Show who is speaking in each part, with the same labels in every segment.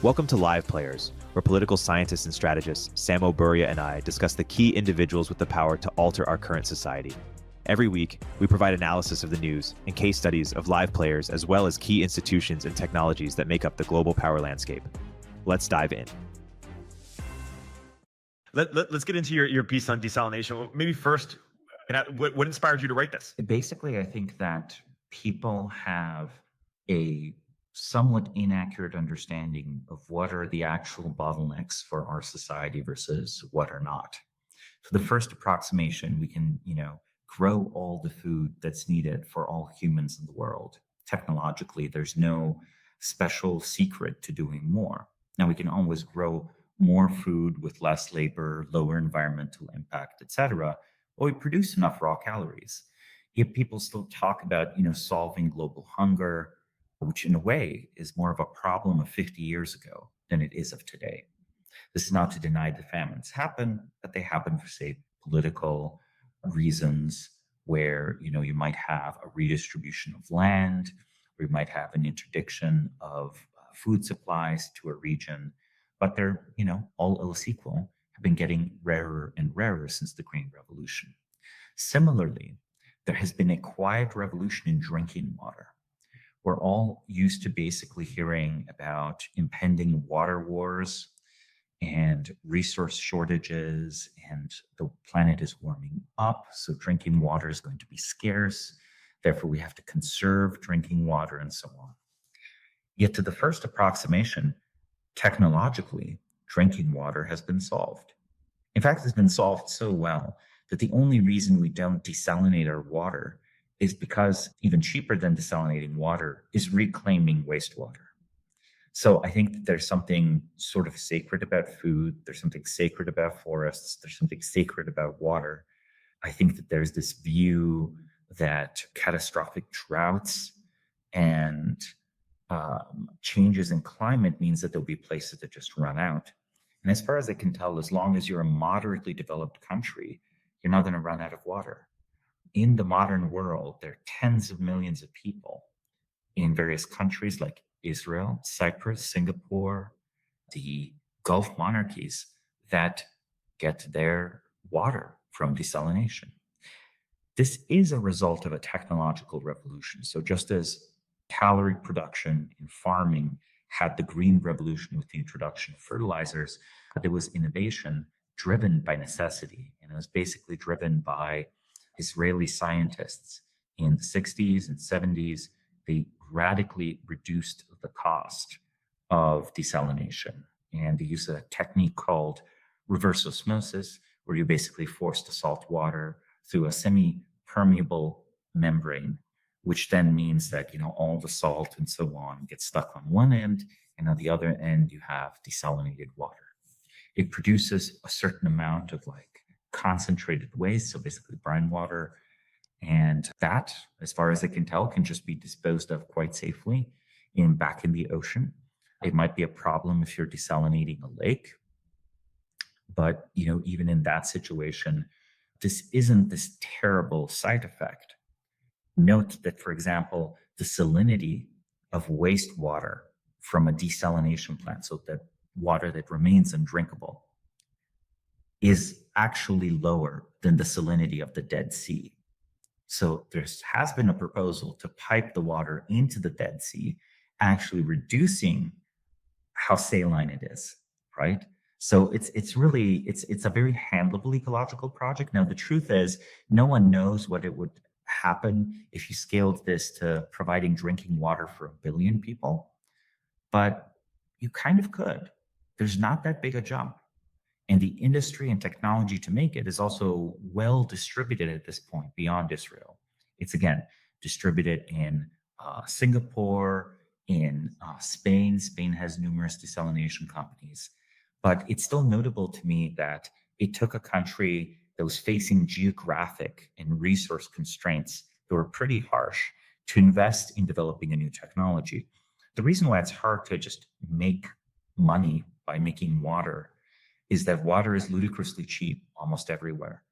Speaker 1: Welcome to Live Players, where political scientists and strategists Samo, Burja, and I discuss the key individuals with the power to alter our current society. Every week, we provide analysis of the news and case studies of live players as well as key institutions and technologies that make up the global power landscape. Let's dive in.
Speaker 2: Let's get into your piece on desalination. Maybe first, what inspired you to write this?
Speaker 3: Basically, I think that people have a somewhat inaccurate understanding of what are the actual bottlenecks for our society versus what are not. For the first approximation, we can, grow all the food that's needed for all humans in the world. Technologically, there's no special secret to doing more. Now, we can always grow more food with less labor, lower environmental impact, etc. But we produce enough raw calories. Yet people still talk about, solving global hunger, which in a way is more of a problem of 50 years ago than it is of today. This is not to deny that famines happen, but they happen for, say, political reasons where, you might have a redistribution of land, or you might have an interdiction of food supplies to a region, but they're, all else equal, have been getting rarer and rarer since the Green Revolution. Similarly, there has been a quiet revolution in drinking water. We're all used to basically hearing about impending water wars and resource shortages, and the planet is warming up, so drinking water is going to be scarce. Therefore, we have to conserve drinking water and so on. Yet to the first approximation, technologically, drinking water has been solved. In fact, it's been solved so well that the only reason we don't desalinate our water is because even cheaper than desalinating water is reclaiming wastewater. So I think that there's something sort of sacred about food. There's something sacred about forests. There's something sacred about water. I think that there's this view that catastrophic droughts and changes in climate means that there'll be places that just run out. And as far as I can tell, as long as you're a moderately developed country, you're not going to run out of water. In the modern world, there are tens of millions of people in various countries like Israel, Cyprus, Singapore, the Gulf monarchies that get their water from desalination. This is a result of a technological revolution. So just as calorie production in farming had the green revolution with the introduction of fertilizers, there was innovation driven by necessity. And it was basically driven by Israeli scientists in the 60s and 70s. They radically reduced the cost of desalination. And they use a technique called reverse osmosis, where you basically force the salt water through a semi-permeable membrane, which then means that, all the salt and so on gets stuck on one end, and on the other end, you have desalinated water. It produces a certain amount of concentrated waste, so basically brine water. And that, as far as I can tell, can just be disposed of quite safely back in the ocean. It might be a problem if you're desalinating a lake. But, even in that situation, this isn't this terrible side effect. Note that, for example, the salinity of wastewater from a desalination plant, so that water that remains undrinkable, is actually lower than the salinity of the Dead Sea. So there has been a proposal to pipe the water into the Dead Sea, actually reducing how saline it is, right? So it's a very handleable ecological project. Now, the truth is, no one knows what it would happen if you scaled this to providing drinking water for 1 billion people, but you kind of could. There's not that big a jump. And the industry and technology to make it is also well distributed at this point beyond Israel. It's, again, distributed in Singapore, in Spain. Spain has numerous desalination companies. But it's still notable to me that it took a country that was facing geographic and resource constraints that were pretty harsh to invest in developing a new technology. The reason why it's hard to just make money by making water is that water is ludicrously cheap almost everywhere.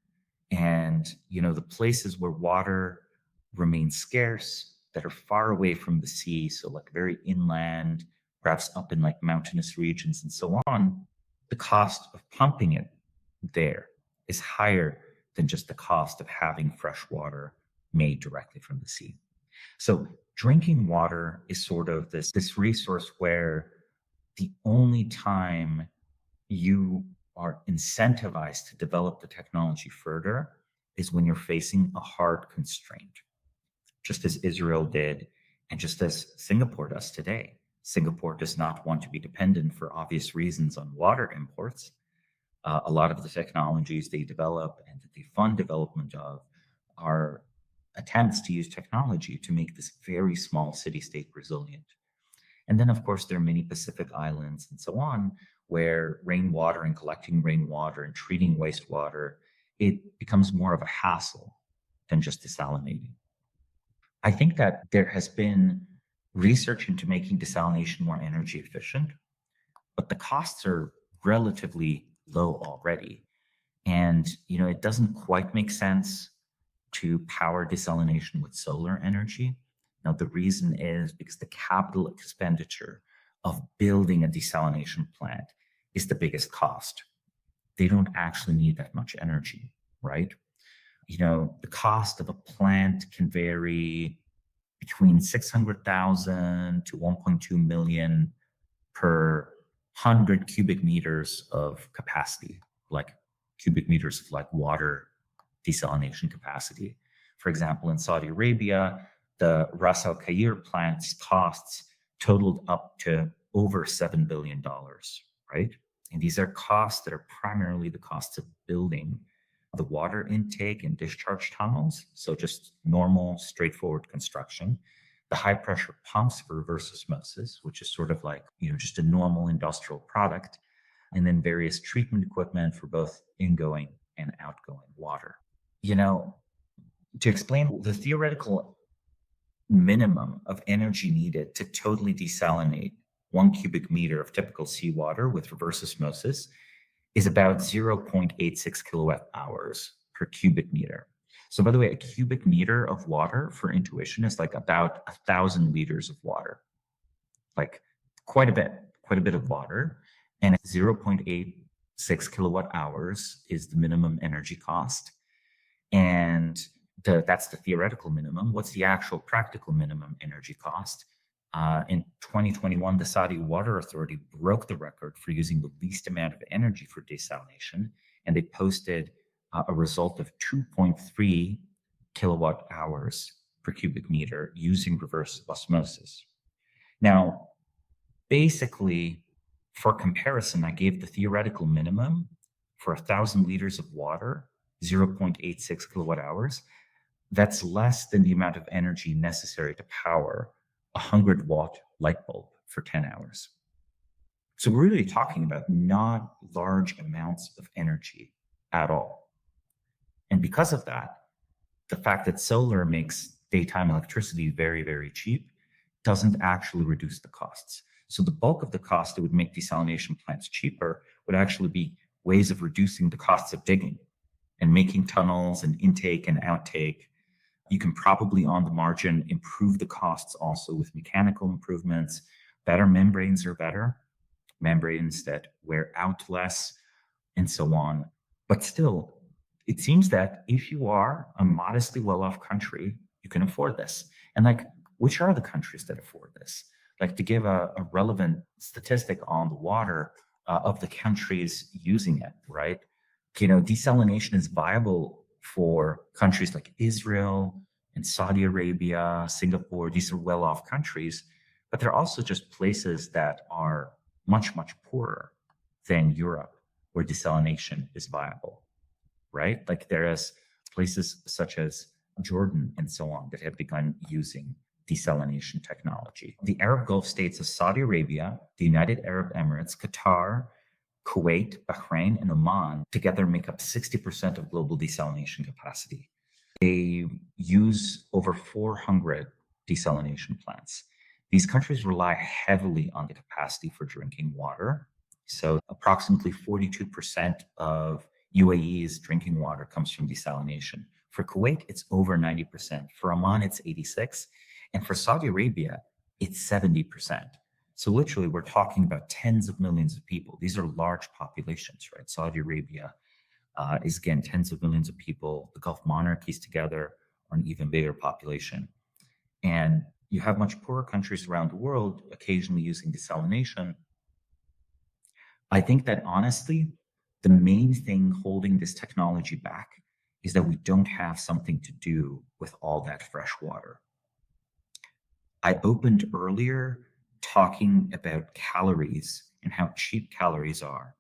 Speaker 3: And, the places where water remains scarce, that are far away from the sea, so very inland, perhaps up in like mountainous regions and so on, the cost of pumping it there is higher than just the cost of having fresh water made directly from the sea. So drinking water is sort of this resource where the only time you are incentivized to develop the technology further is when you're facing a hard constraint, just as Israel did, and just as Singapore does today. Singapore does not want to be dependent for obvious reasons on water imports. A lot of the technologies they develop and that they fund development of are attempts to use technology to make this very small city-state resilient. And then, of course, there are many Pacific islands and so on, where rainwater and collecting rainwater and treating wastewater, it becomes more of a hassle than just desalinating. I think that there has been research into making desalination more energy efficient, but the costs are relatively low already. And, it doesn't quite make sense to power desalination with solar energy. Now, the reason is because the capital expenditure of building a desalination plant is the biggest cost. They don't actually need that much energy, right? The cost of a plant can vary between 600,000 to 1.2 million per 100 cubic meters of capacity, like cubic meters of like water desalination capacity. For example, in Saudi Arabia, the Ras Al Khair plant's costs totaled up to over $7 billion, right? And these are costs that are primarily the costs of building the water intake and discharge tunnels. So just normal, straightforward construction. The high pressure pumps for reverse osmosis, which is sort of like, just a normal industrial product. And then various treatment equipment for both ingoing and outgoing water. To explain the theoretical minimum of energy needed to totally desalinate 1 cubic meter of typical seawater with reverse osmosis is about 0.86 kilowatt hours per cubic meter. So by the way, a cubic meter of water, for intuition, is like about 1,000 liters of water, like quite a bit of water. And 0.86 kilowatt hours is the minimum energy cost. And that's the theoretical minimum. What's the actual practical minimum energy cost? In 2021, the Saudi Water Authority broke the record for using the least amount of energy for desalination, and they posted a result of 2.3 kilowatt hours per cubic meter using reverse osmosis. Now, basically, for comparison, I gave the theoretical minimum for 1,000 liters of water, 0.86 kilowatt hours. That's less than the amount of energy necessary to power a 100-watt light bulb for 10 hours. So we're really talking about not large amounts of energy at all. And because of that, the fact that solar makes daytime electricity very, very cheap doesn't actually reduce the costs. So the bulk of the cost that would make desalination plants cheaper would actually be ways of reducing the costs of digging and making tunnels and intake and outtake. You can probably, on the margin, improve the costs also with mechanical improvements. Better membranes are better, membranes that wear out less, and so on. But still, it seems that if you are a modestly well-off country, you can afford this. And which are the countries that afford this? To give a relevant statistic on the water of the countries using it, right? Desalination is viable for countries like Israel and Saudi Arabia, Singapore. These are well-off countries, but they're also just places that are much, much poorer than Europe, where desalination is viable, right? There is places such as Jordan and so on that have begun using desalination technology. The Arab Gulf states of Saudi Arabia, the United Arab Emirates, Qatar, Kuwait, Bahrain, and Oman together make up 60% of global desalination capacity. They use over 400 desalination plants. These countries rely heavily on the capacity for drinking water. So approximately 42% of UAE's drinking water comes from desalination. For Kuwait, it's over 90%. For Oman, it's 86%. And for Saudi Arabia, it's 70%. So literally, we're talking about tens of millions of people. These are large populations, right? Saudi Arabia is, again, tens of millions of people. The Gulf monarchies together are an even bigger population. And you have much poorer countries around the world occasionally using desalination. I think that honestly, the main thing holding this technology back is that we don't have something to do with all that fresh water. I opened earlier talking about calories and how cheap calories are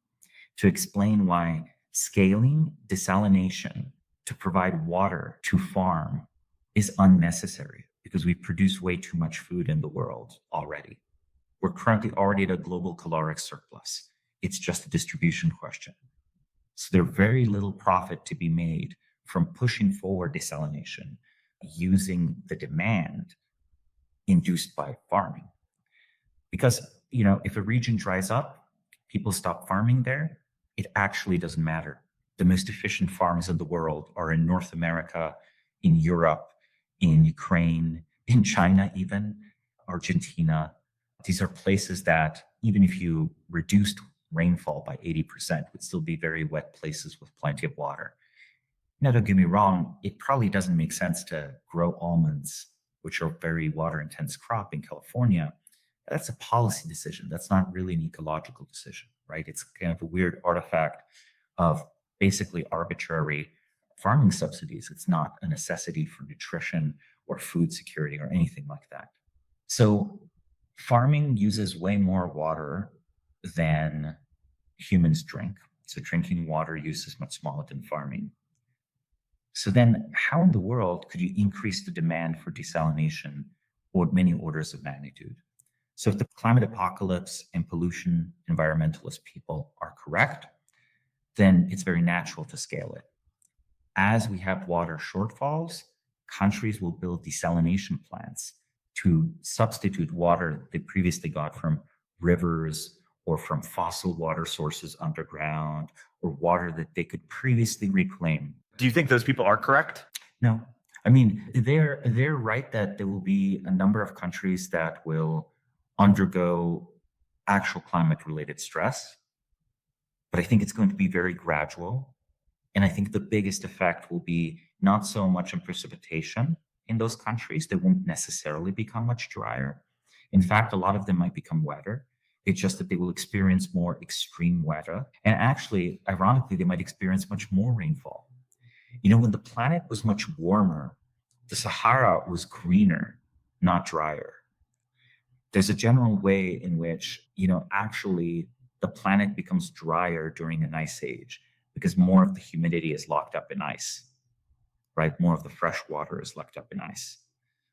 Speaker 3: to explain why scaling desalination to provide water to farm is unnecessary, because we produce way too much food in the world already. We're currently already at a global caloric surplus. It's just a distribution question. So there's very little profit to be made from pushing forward desalination using the demand induced by farming. Because, if a region dries up, people stop farming there, it actually doesn't matter. The most efficient farms in the world are in North America, in Europe, in Ukraine, in China even, Argentina. These are places that, even if you reduced rainfall by 80%, would still be very wet places with plenty of water. Now, don't get me wrong, it probably doesn't make sense to grow almonds, which are a very water-intense crop in California. That's a policy decision. That's not really an ecological decision, right? It's kind of a weird artifact of basically arbitrary farming subsidies. It's not a necessity for nutrition or food security or anything like that. So farming uses way more water than humans drink. So drinking water use is much smaller than farming. So then how in the world could you increase the demand for desalination or many orders of magnitude? So if the climate apocalypse and pollution environmentalist people are correct, then it's very natural to scale it. As we have water shortfalls, countries will build desalination plants to substitute water they previously got from rivers or from fossil water sources underground, or water that they could previously reclaim.
Speaker 2: Do you think those people are correct?
Speaker 3: No. I mean, they're right that there will be a number of countries that will undergo actual climate-related stress, but I think it's going to be very gradual. And I think the biggest effect will be not so much in precipitation in those countries. They won't necessarily become much drier. In fact, a lot of them might become wetter. It's just that they will experience more extreme weather. And actually, ironically, they might experience much more rainfall. When the planet was much warmer, the Sahara was greener, not drier. There's a general way in which, actually the planet becomes drier during an ice age because more of the humidity is locked up in ice, right? More of the fresh water is locked up in ice.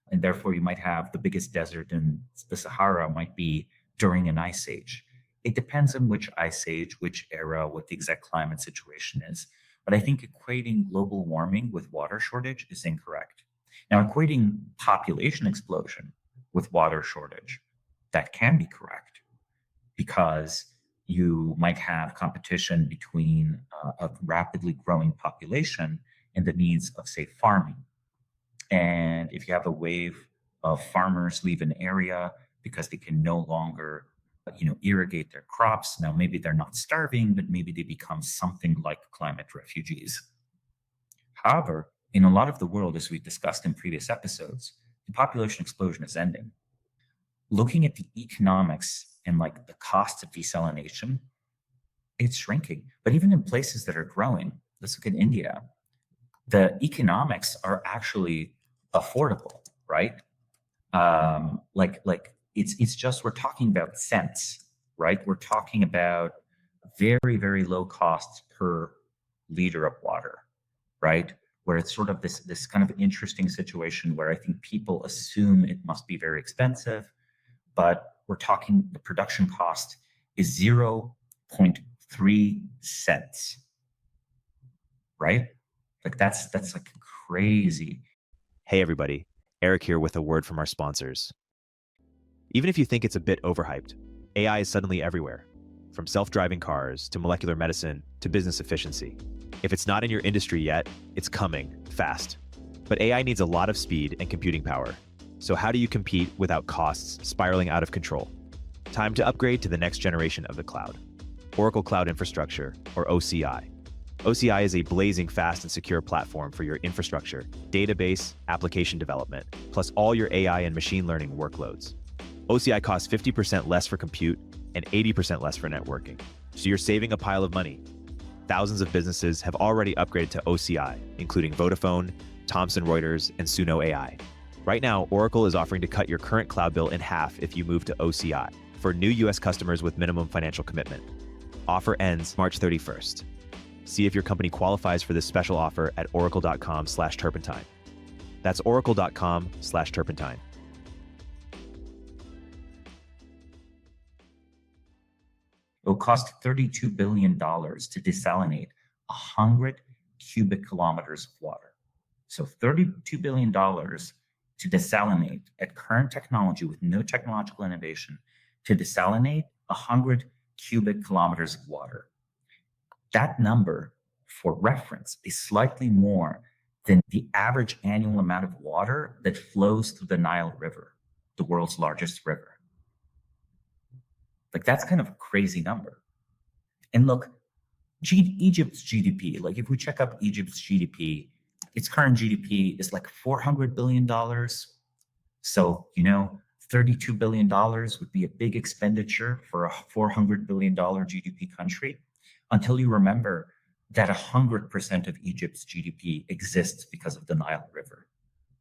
Speaker 3: And therefore you might have the biggest desert in the Sahara might be during an ice age. It depends on which ice age, which era, what the exact climate situation is. But I think equating global warming with water shortage is incorrect. Now, equating population explosion with water shortage, that can be correct, because you might have competition between a rapidly growing population and the needs of, say, farming. And if you have a wave of farmers leave an area because they can no longer irrigate their crops, now maybe they're not starving, but maybe they become something like climate refugees. However, in a lot of the world, as we've discussed in previous episodes, the population explosion is ending. Looking at the economics and the cost of desalination, it's shrinking. But even in places that are growing, let's look at India, the economics are actually affordable, right? It's just, we're talking about cents, right? We're talking about very, very low costs per liter of water, right? Where it's sort of this kind of interesting situation where I think people assume it must be very expensive, but we're talking the production cost is 0.3 cents, right? That's crazy.
Speaker 1: Hey everybody, Erik here with a word from our sponsors. Even if you think it's a bit overhyped, AI is suddenly everywhere, from self-driving cars to molecular medicine to business efficiency. If it's not in your industry yet, it's coming fast. But AI needs a lot of speed and computing power. So how do you compete without costs spiraling out of control? Time to upgrade to the next generation of the cloud. Oracle Cloud Infrastructure, or OCI. OCI is a blazing fast and secure platform for your infrastructure, database, application development, plus all your AI and machine learning workloads. OCI costs 50% less for compute and 80% less for networking, so you're saving a pile of money. Thousands of businesses have already upgraded to OCI, including Vodafone, Thomson Reuters, and Suno AI. Right now, Oracle is offering to cut your current cloud bill in half if you move to OCI for new US customers with minimum financial commitment. Offer ends March 31st. See if your company qualifies for this special offer at oracle.com/turpentine. That's oracle.com/turpentine.
Speaker 3: It will cost $32 billion to desalinate 100 cubic kilometers of water. So $32 billion to desalinate at current technology with no technological innovation, to desalinate 100 cubic kilometers of water. That number, for reference, is slightly more than the average annual amount of water that flows through the Nile River, the world's largest river. Like, that's kind of a crazy number. And look, Egypt's GDP, like if we check up Egypt's GDP, its current GDP is like $400 billion. So, $32 billion would be a big expenditure for a $400 billion GDP country, until you remember that 100% of Egypt's GDP exists because of the Nile River.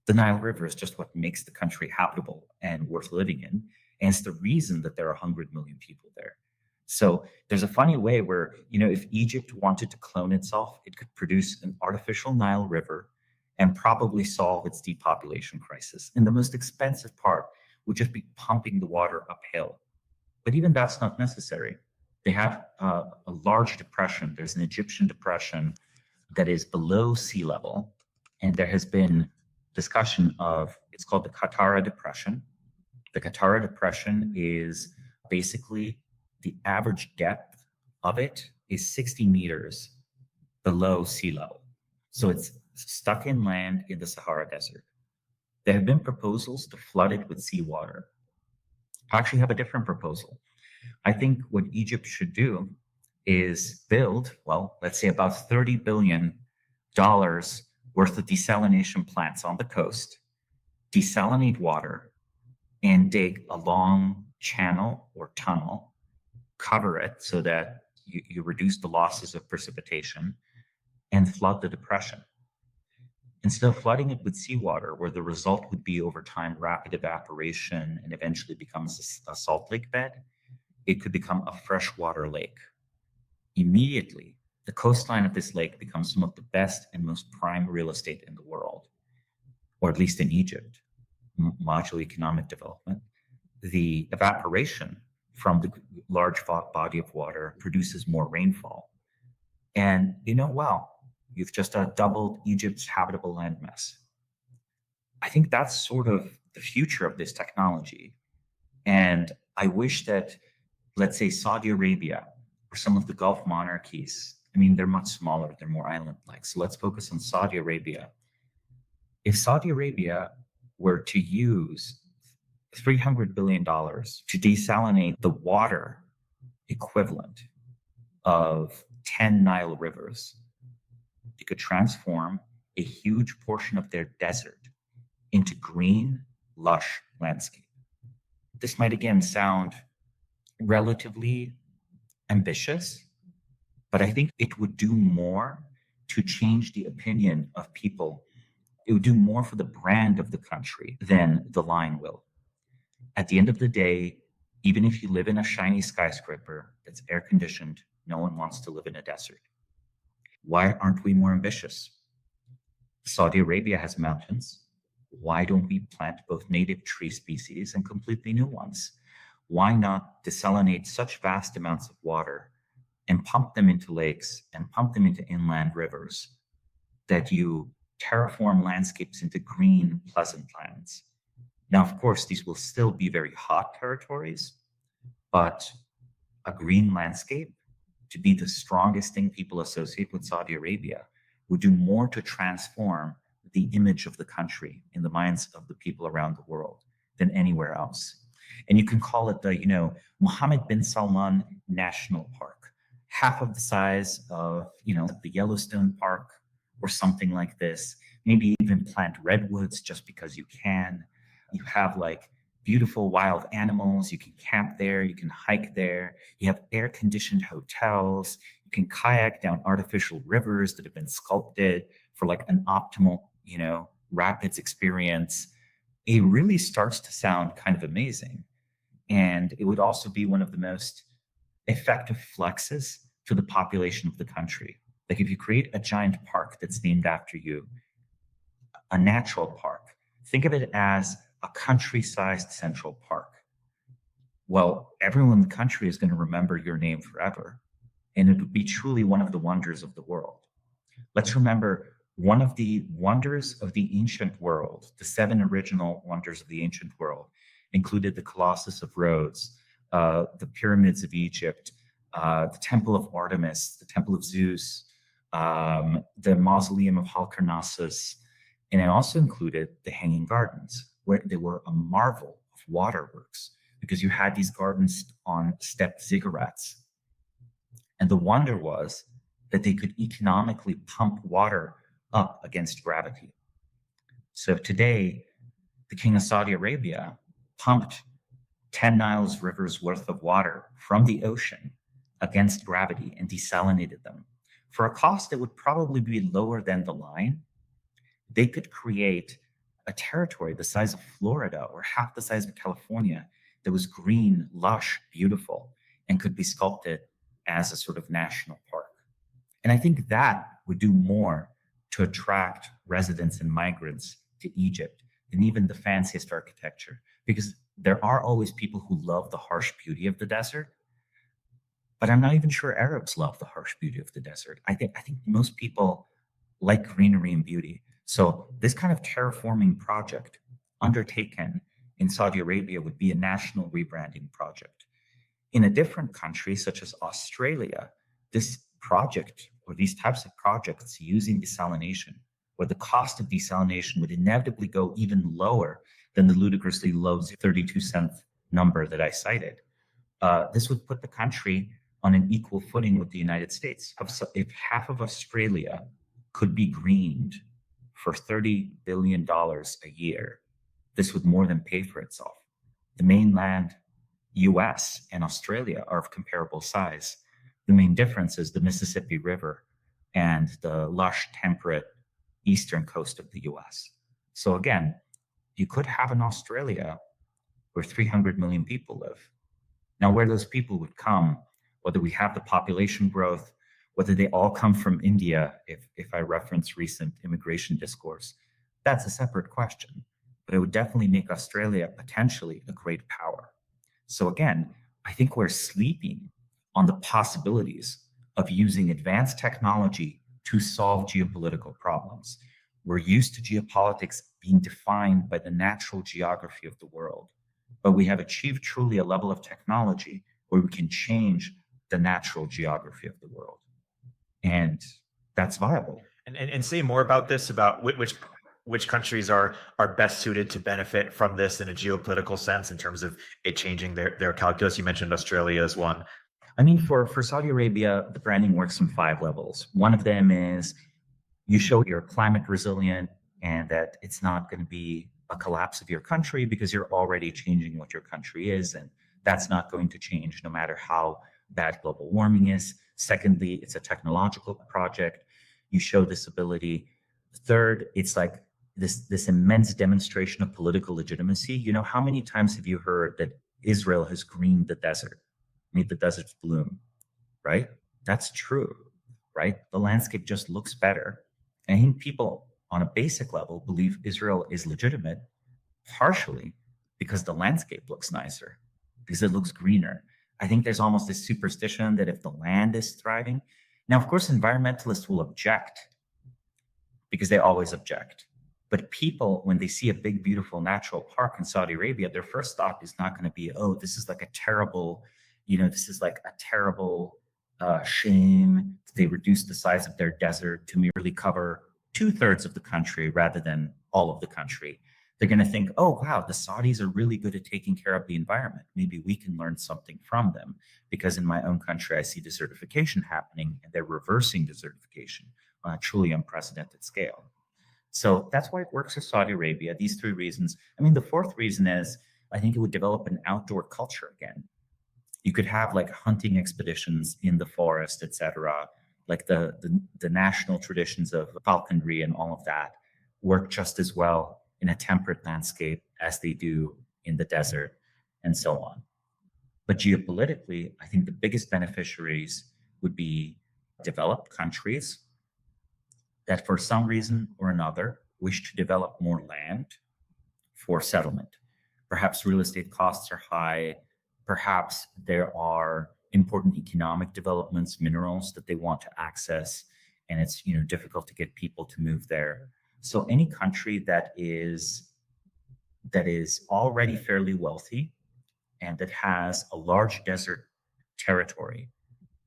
Speaker 3: The Nile River is just what makes the country habitable and worth living in. And it's the reason that there are 100 million people there. So there's a funny way where, if Egypt wanted to clone itself, it could produce an artificial Nile River and probably solve its depopulation crisis. And the most expensive part would just be pumping the water uphill. But even that's not necessary. They have a large depression. There's an Egyptian depression that is below sea level. And there has been discussion of, it's called the Qattara Depression. The Qattara Depression is basically the average depth of it is 60 meters below sea level. So it's stuck inland in the Sahara Desert. There have been proposals to flood it with seawater. I actually have a different proposal. I think what Egypt should do is build, let's say about $30 billion worth of desalination plants on the coast, desalinate water, and dig a long channel or tunnel, cover it so that you reduce the losses of precipitation, and flood the depression. Instead of flooding it with seawater, where the result would be over time rapid evaporation and eventually becomes a salt lake bed, it could become a freshwater lake. Immediately, the coastline of this lake becomes some of the best and most prime real estate in the world, or at least in Egypt. Modular economic development. The evaporation from the large body of water produces more rainfall. And you've just doubled Egypt's habitable landmass. I think that's sort of the future of this technology. And I wish that, let's say, Saudi Arabia or some of the Gulf monarchies, they're much smaller, they're more island-like. So let's focus on Saudi Arabia. If Saudi Arabia were to use $300 billion to desalinate the water equivalent of 10 Nile rivers, they could transform a huge portion of their desert into green, lush landscape. This might again sound relatively ambitious, but I think it would do more to change the opinion of people. It would do more for the brand of the country than the line will. At the end of the day, even if you live in a shiny skyscraper that's air conditioned, no one wants to live in a desert. Why aren't we more ambitious? Saudi Arabia has mountains. Why don't we plant both native tree species and completely new ones? Why not desalinate such vast amounts of water and pump them into lakes and pump them into inland rivers that you terraform landscapes into green, pleasant lands? Now, of course, these will still be very hot territories, but a green landscape, to be the strongest thing people associate with Saudi Arabia, would do more to transform the image of the country in the minds of the people around the world than anywhere else. And you can call it the, Mohammed bin Salman National Park, half of the size of, the Yellowstone Park or something like this. Maybe even plant redwoods just because you can. You have like beautiful wild animals. You can camp there. You can hike there. You have air-conditioned hotels. You can kayak down artificial rivers that have been sculpted for like an optimal, rapids experience. It really starts to sound kind of amazing. And it would also be one of the most effective flexes to the population of the country. Like if you create a giant park that's named after you, a natural park, think of it as a country-sized central park. Well, everyone in the country is going to remember your name forever. And it would be truly one of the wonders of the world. Let's remember one of the wonders of the ancient world, the 7 original wonders of the ancient world, included the Colossus of Rhodes, the pyramids of Egypt, the Temple of Artemis, the Temple of Zeus, the Mausoleum of Halicarnassus, and it also included the Hanging Gardens, where they were a marvel of waterworks because you had these gardens on stepped ziggurats. And the wonder was that they could economically pump water up against gravity. So today, the King of Saudi Arabia pumped 10 Niles rivers worth of water from the ocean against gravity and desalinated them. For a cost that would probably be lower than the line, they could create a territory the size of Florida or half the size of California that was green, lush, beautiful, and could be sculpted as a sort of national park. And I think that would do more to attract residents and migrants to Egypt than even the fanciest architecture, because there are always people who love the harsh beauty of the desert. But I'm not even sure Arabs love the harsh beauty of the desert. I think most people like greenery and beauty. So this kind of terraforming project undertaken in Saudi Arabia would be a national rebranding project. In a different country, such as Australia, this project or these types of projects using desalination, where the cost of desalination would inevitably go even lower than the ludicrously low 32-cent number that I cited, this would put the country on an equal footing with the United States. If half of Australia could be greened for $30 billion a year, this would more than pay for itself. The mainland US and Australia are of comparable size. The main difference is the Mississippi River and the lush, temperate eastern coast of the US. So again, you could have an Australia where 300 million people live. Now, where those people would come, whether we have the population growth, whether they all come from India, if I reference recent immigration discourse, that's a separate question. But it would definitely make Australia potentially a great power. So again, I think we're sleeping on the possibilities of using advanced technology to solve geopolitical problems. We're used to geopolitics being defined by the natural geography of the world, but we have achieved truly a level of technology where we can change the natural geography of the world. And that's viable.
Speaker 2: And say more about this, about which countries are best suited to benefit from this in a geopolitical sense in terms of it changing their calculus. You mentioned Australia as one.
Speaker 3: I mean, for Saudi Arabia, the branding works on 5 levels. One of them is you show you're climate resilient and that it's not going to be a collapse of your country because you're already changing what your country is. And that's not going to change no matter how bad global warming is. Secondly, it's a technological project. You show this ability. Third, it's like this immense demonstration of political legitimacy. You know, how many times have you heard that Israel has greened the desert, made the deserts bloom, right? That's true, right? The landscape just looks better. And I think people on a basic level believe Israel is legitimate, partially because the landscape looks nicer, because it looks greener. I think there's almost this superstition that if the land is thriving, now, of course, environmentalists will object because they always object. But people, when they see a big, beautiful natural park in Saudi Arabia, their first thought is not going to be, oh, this is like a terrible, shame. They reduced the size of their desert to merely cover 2/3 of the country rather than all of the country. They're going to think, oh, wow, the Saudis are really good at taking care of the environment. Maybe we can learn something from them. Because in my own country, I see desertification happening and they're reversing desertification on a truly unprecedented scale. So that's why it works for Saudi Arabia, these three reasons. I mean, the fourth reason is I think it would develop an outdoor culture again. You could have like hunting expeditions in the forest, etc. Like the national traditions of falconry and all of that work just as well in a temperate landscape as they do in the desert and so on. But geopolitically, I think the biggest beneficiaries would be developed countries that for some reason or another wish to develop more land for settlement. Perhaps real estate costs are high. Perhaps there are important economic developments, minerals that they want to access, and it's difficult to get people to move there. So any country that is already fairly wealthy and that has a large desert territory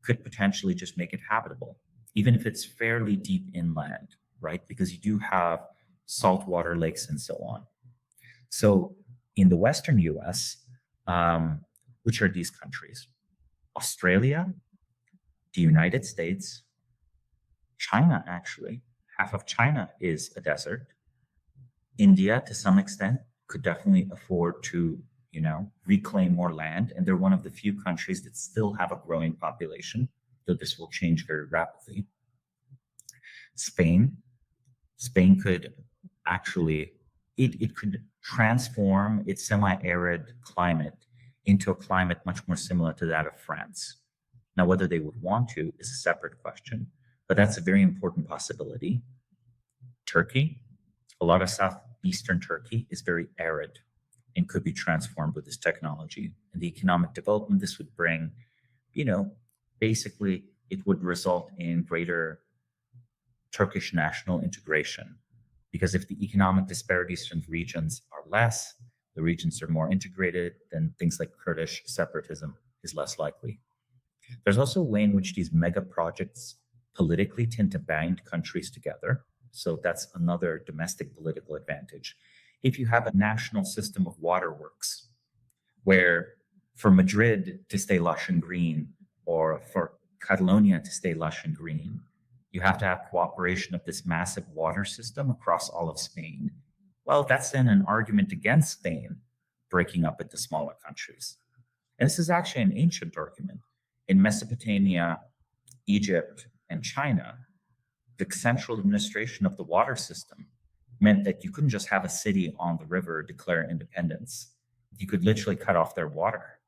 Speaker 3: could potentially just make it habitable, even if it's fairly deep inland, right? Because you do have saltwater lakes and so on. So in the Western US, which are these countries? Australia, the United States, China, actually. Half of China is a desert. India, to some extent, could definitely afford to, reclaim more land. And they're one of the few countries that still have a growing population, though this will change very rapidly. Spain could actually, it could transform its semi-arid climate into a climate much more similar to that of France. Now, whether they would want to is a separate question, but that's a very important possibility. Turkey, a lot of southeastern Turkey is very arid and could be transformed with this technology. And the economic development this would bring, basically it would result in greater Turkish national integration. Because if the economic disparities from the regions are less, the regions are more integrated, then things like Kurdish separatism is less likely. There's also a way in which these mega projects politically tend to bind countries together. So that's another domestic political advantage. If you have a national system of waterworks, where for Madrid to stay lush and green, or for Catalonia to stay lush and green, you have to have cooperation of this massive water system across all of Spain. Well, that's then an argument against Spain breaking up into smaller countries. And this is actually an ancient argument. In Mesopotamia, Egypt, and China, the central administration of the water system meant that you couldn't just have a city on the river declare independence. You could literally cut off their water,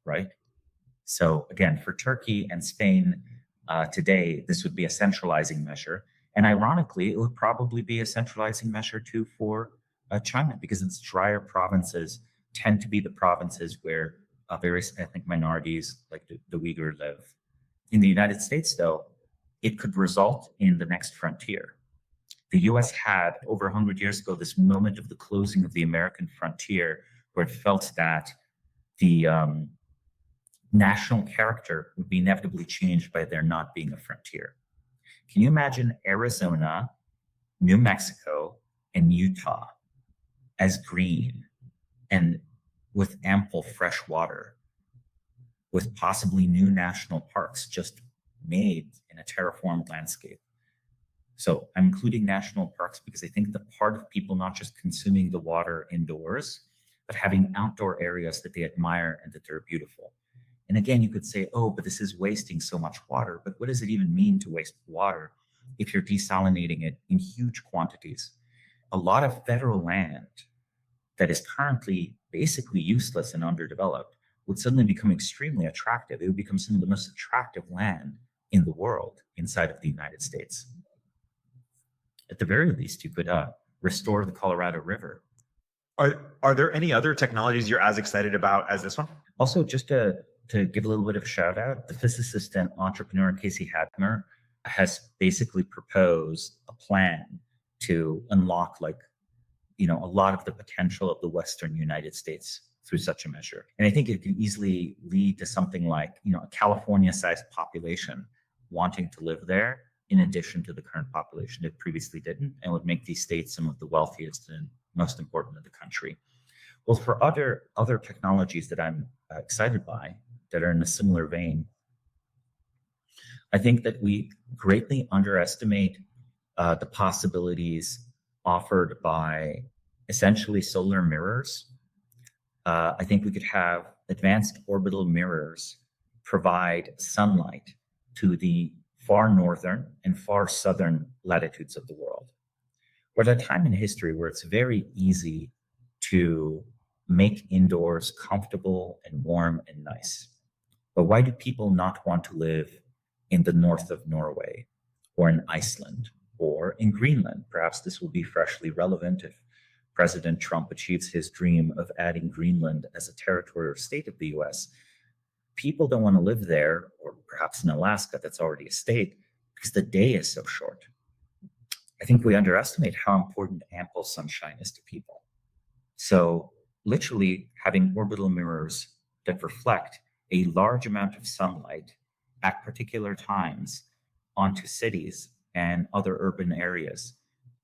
Speaker 3: right? So again, for Turkey and Spain today, this would be a centralizing measure. And ironically, it would probably be a centralizing measure too for China, because its drier provinces tend to be the provinces where various ethnic minorities like the Uyghur live. In the United States, though, it could result in the next frontier. The US had, over 100 years ago, this moment of the closing of the American frontier, where it felt that the national character would be inevitably changed by there not being a frontier. Can you imagine Arizona, New Mexico, and Utah as green and with ample fresh water, with possibly new national parks just made in a terraformed landscape? So I'm including national parks because I think the part of people not just consuming the water indoors, but having outdoor areas that they admire and that they're beautiful. And again, you could say, oh, but this is wasting so much water. But what does it even mean to waste water if you're desalinating it in huge quantities? A lot of federal land that is currently basically useless and underdeveloped would suddenly become extremely attractive. It would become some of the most attractive land in the world inside of the United States. At the very least, you could restore the Colorado River.
Speaker 2: Are there any other technologies you're as excited about as this one?
Speaker 3: Also, just to give a little bit of a shout out, the physicist and entrepreneur Casey Hadmer has basically proposed a plan to unlock a lot of the potential of the Western United States through such a measure. And I think it could easily lead to something like, a California-sized population wanting to live there in addition to the current population that previously didn't, and would make these states some of the wealthiest and most important in the country. Well, for other technologies that I'm excited by that are in a similar vein, I think that we greatly underestimate the possibilities offered by essentially solar mirrors. I think we could have advanced orbital mirrors provide sunlight to the far northern and far southern latitudes of the world. We're at a time in history where it's very easy to make indoors comfortable and warm and nice. But why do people not want to live in the north of Norway or in Iceland or in Greenland? Perhaps this will be freshly relevant if President Trump achieves his dream of adding Greenland as a territory or state of the US. People don't want to live there, or perhaps in Alaska, that's already a state, because the day is so short. I think we underestimate how important ample sunshine is to people. So literally having orbital mirrors that reflect a large amount of sunlight at particular times onto cities and other urban areas,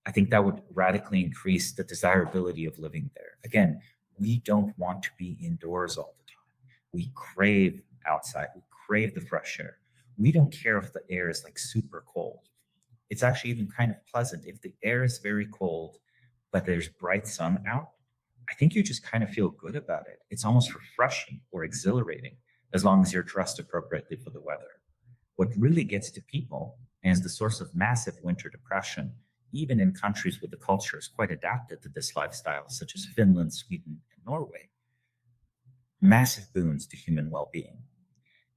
Speaker 3: I think that would radically increase the desirability of living there. Again, we don't want to be indoors all the time. We crave outside. We crave the fresh air. We don't care if the air is like super cold. It's actually even kind of pleasant. If the air is very cold, but there's bright sun out, I think you just kind of feel good about it. It's almost refreshing or exhilarating as long as you're dressed appropriately for the weather. What really gets to people and is the source of massive winter depression, even in countries where the culture is quite adapted to this lifestyle, such as Finland, Sweden, and Norway, massive boons to human well-being.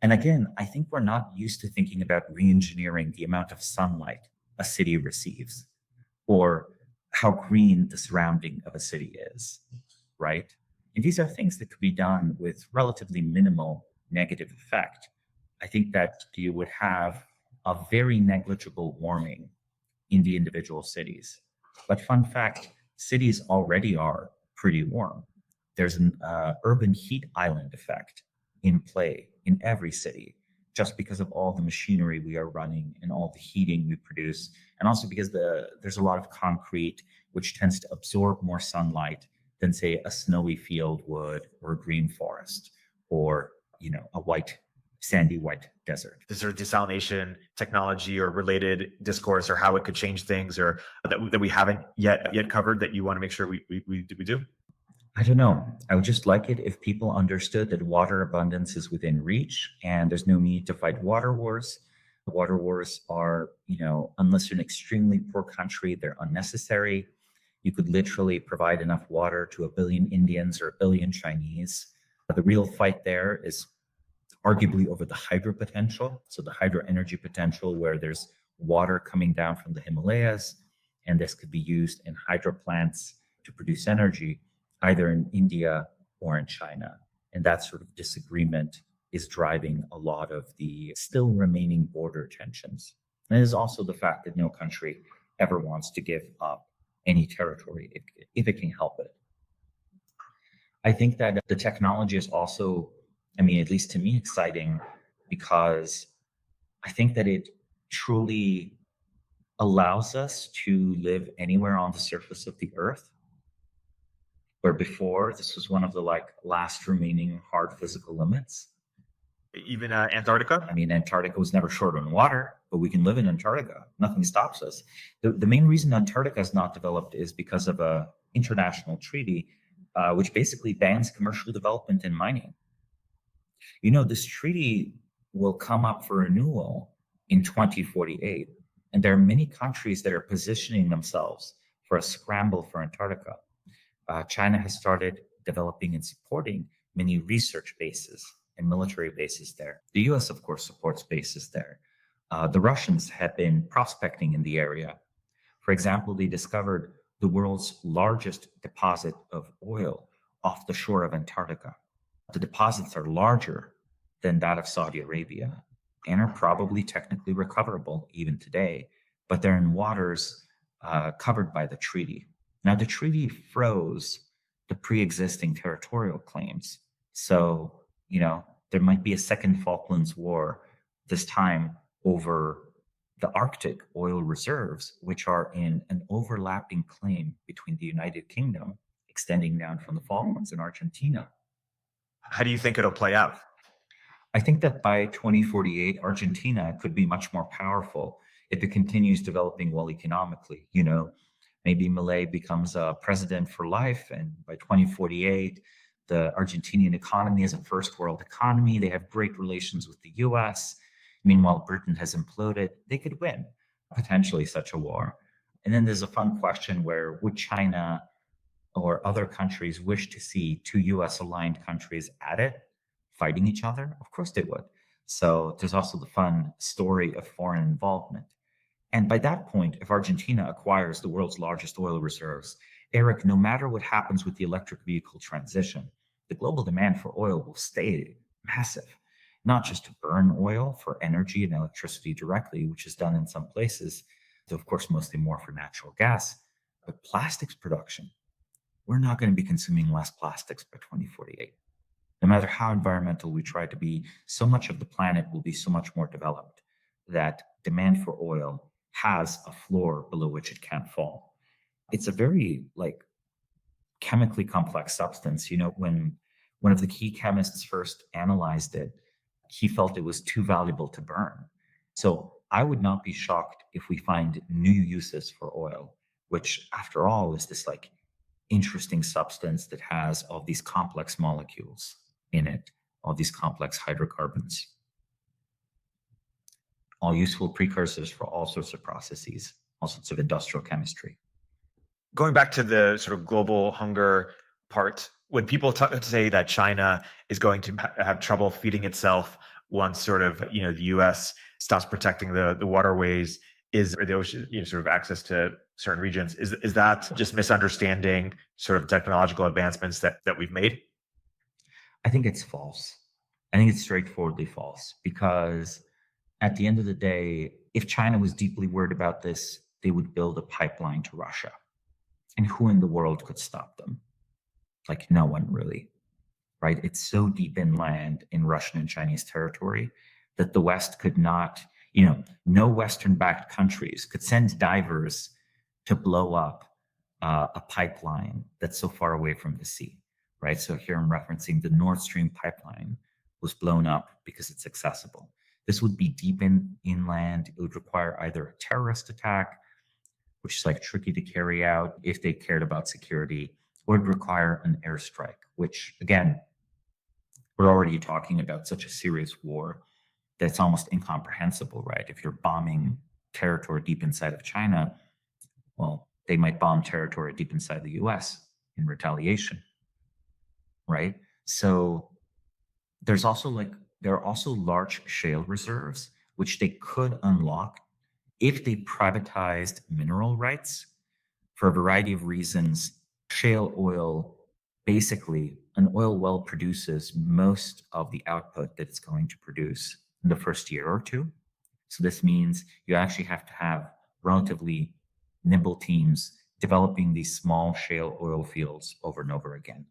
Speaker 3: And again, I think we're not used to thinking about re-engineering the amount of sunlight a city receives or how green the surrounding of a city is, right? And these are things that could be done with relatively minimal negative effect. I think that you would have a very negligible warming in the individual cities. But fun fact, cities already are pretty warm. There's an urban heat island effect in play in every city, just because of all the machinery we are running and all the heating we produce, and also because there's a lot of concrete, which tends to absorb more sunlight than, say, a snowy field would, or a green forest, or a sandy white desert.
Speaker 2: Is there desalination technology or related discourse, or how it could change things, or that we haven't yet covered that you want to make sure we do?
Speaker 3: I don't know. I would just like it if people understood that water abundance is within reach and there's no need to fight water wars. Water wars are, unless you're an extremely poor country, they're unnecessary. You could literally provide enough water to 1 billion Indians or 1 billion Chinese. The real fight there is arguably over the hydro potential. So the hydro energy potential, where there's water coming down from the Himalayas, and this could be used in hydro plants to produce energy, either in India or in China. And that sort of disagreement is driving a lot of the still remaining border tensions. And it is also the fact that no country ever wants to give up any territory if it can help it. I think that the technology is also, at least to me, exciting, because I think that it truly allows us to live anywhere on the surface of the earth, where before this was one of the last remaining hard physical limits.
Speaker 2: Even Antarctica?
Speaker 3: Antarctica was never short on water, but we can live in Antarctica. Nothing stops us. The main reason Antarctica is not developed is because of an international treaty, which basically bans commercial development and mining. This treaty will come up for renewal in 2048, and there are many countries that are positioning themselves for a scramble for Antarctica. China has started developing and supporting many research bases and military bases there. The US, of course, supports bases there. The Russians have been prospecting in the area. For example, they discovered the world's largest deposit of oil off the shore of Antarctica. The deposits are larger than that of Saudi Arabia and are probably technically recoverable even today, but they're in waters covered by the treaty. Now, the treaty froze the pre-existing territorial claims. So, there might be a second Falklands War, this time over the Arctic oil reserves, which are in an overlapping claim between the United Kingdom, extending down from the Falklands and Argentina.
Speaker 2: How do you think it'll play out?
Speaker 3: I think that by 2048, Argentina could be much more powerful if it continues developing well economically. Maybe Milei becomes a president for life, and by 2048, the Argentinian economy is a first world economy. They have great relations with the US. Meanwhile, Britain has imploded. They could win potentially such a war. And then there's a fun question where would China or other countries wish to see two US aligned countries at it, fighting each other? Of course they would. So there's also the fun story of foreign involvement. And by that point, if Argentina acquires the world's largest oil reserves, Erik, no matter what happens with the electric vehicle transition, the global demand for oil will stay massive, not just to burn oil for energy and electricity directly, which is done in some places, though of course mostly more for natural gas, but plastics production. We're not going to be consuming less plastics by 2048. No matter how environmental we try to be, so much of the planet will be so much more developed that demand for oil has a floor below which it can't fall. It's a very chemically complex substance. When one of the key chemists first analyzed it, he felt it was too valuable to burn. So I would not be shocked if we find new uses for oil, which after all is this interesting substance that has all these complex molecules in it, all these complex hydrocarbons, all useful precursors for all sorts of processes, all sorts of industrial chemistry.
Speaker 2: Going back to the sort of global hunger part, when people say that China is going to have trouble feeding itself once sort of, the US stops protecting the waterways, or the ocean, sort of access to certain regions, is that just misunderstanding sort of technological advancements that we've made?
Speaker 3: I think it's false. I think it's straightforwardly false, because at the end of the day, if China was deeply worried about this, they would build a pipeline to Russia. And who in the world could stop them? No one really, right? It's so deep inland in Russian and Chinese territory that the West could not, no Western-backed countries could send divers to blow up a pipeline that's so far away from the sea, right? So here I'm referencing the Nord Stream pipeline was blown up because it's accessible. This would be deep inland. It would require either a terrorist attack, which is tricky to carry out if they cared about security, or would require an airstrike, which again, we're already talking about such a serious war that's almost incomprehensible, right? If you're bombing territory deep inside of China, well, they might bomb territory deep inside the US in retaliation, right? So there are also large shale reserves, which they could unlock if they privatized mineral rights. For a variety of reasons, shale oil, basically, an oil well produces most of the output that it's going to produce in the first year or two. So this means you actually have to have relatively nimble teams developing these small shale oil fields over and over again.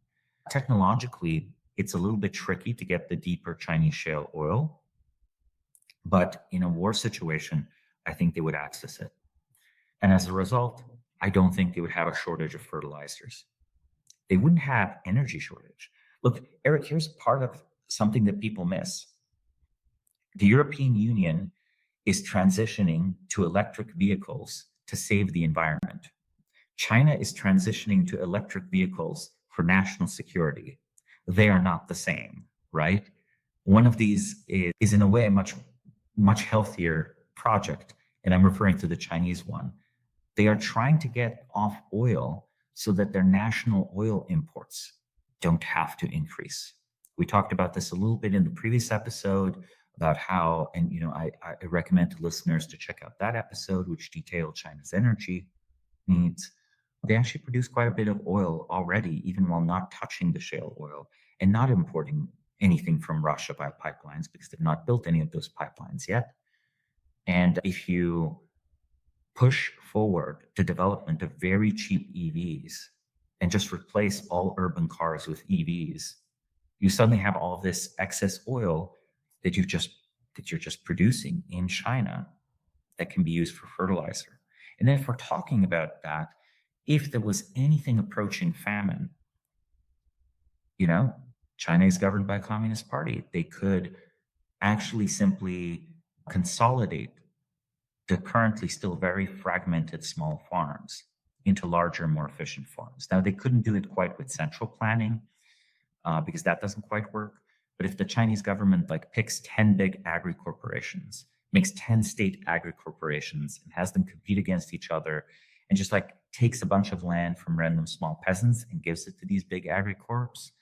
Speaker 3: Technologically, it's a little bit tricky to get the deeper Chinese shale oil, but in a war situation, I think they would access it. And as a result, I don't think they would have a shortage of fertilizers. They wouldn't have energy shortage. Look, Erik, here's part of something that people miss. The European Union is transitioning to electric vehicles to save the environment. China is transitioning to electric vehicles for national security. They are not the same, right? One of these is in a way a much healthier project, and I'm referring to the Chinese one. They are trying to get off oil so that their national oil imports don't have to increase. We talked about this a little bit in the previous episode about how, and I recommend to listeners to check out that episode, which detailed China's energy needs. They actually produce quite a bit of oil already, even while not touching the shale oil and not importing anything from Russia by pipelines, because they've not built any of those pipelines yet. And if you push forward the development of very cheap EVs and just replace all urban cars with EVs, you suddenly have all this excess oil that you're just producing in China that can be used for fertilizer. And then if we're talking about that, if there was anything approaching famine, you know, China is governed by a communist party. They could actually simply consolidate the currently still very fragmented small farms into larger, more efficient farms. Now, they couldn't do it quite with central planning because that doesn't quite work. But if the Chinese government like picks 10 big agri corporations, makes 10 state agri corporations and has them compete against each other and just like takes a bunch of land from random small peasants and gives it to these big agri corps,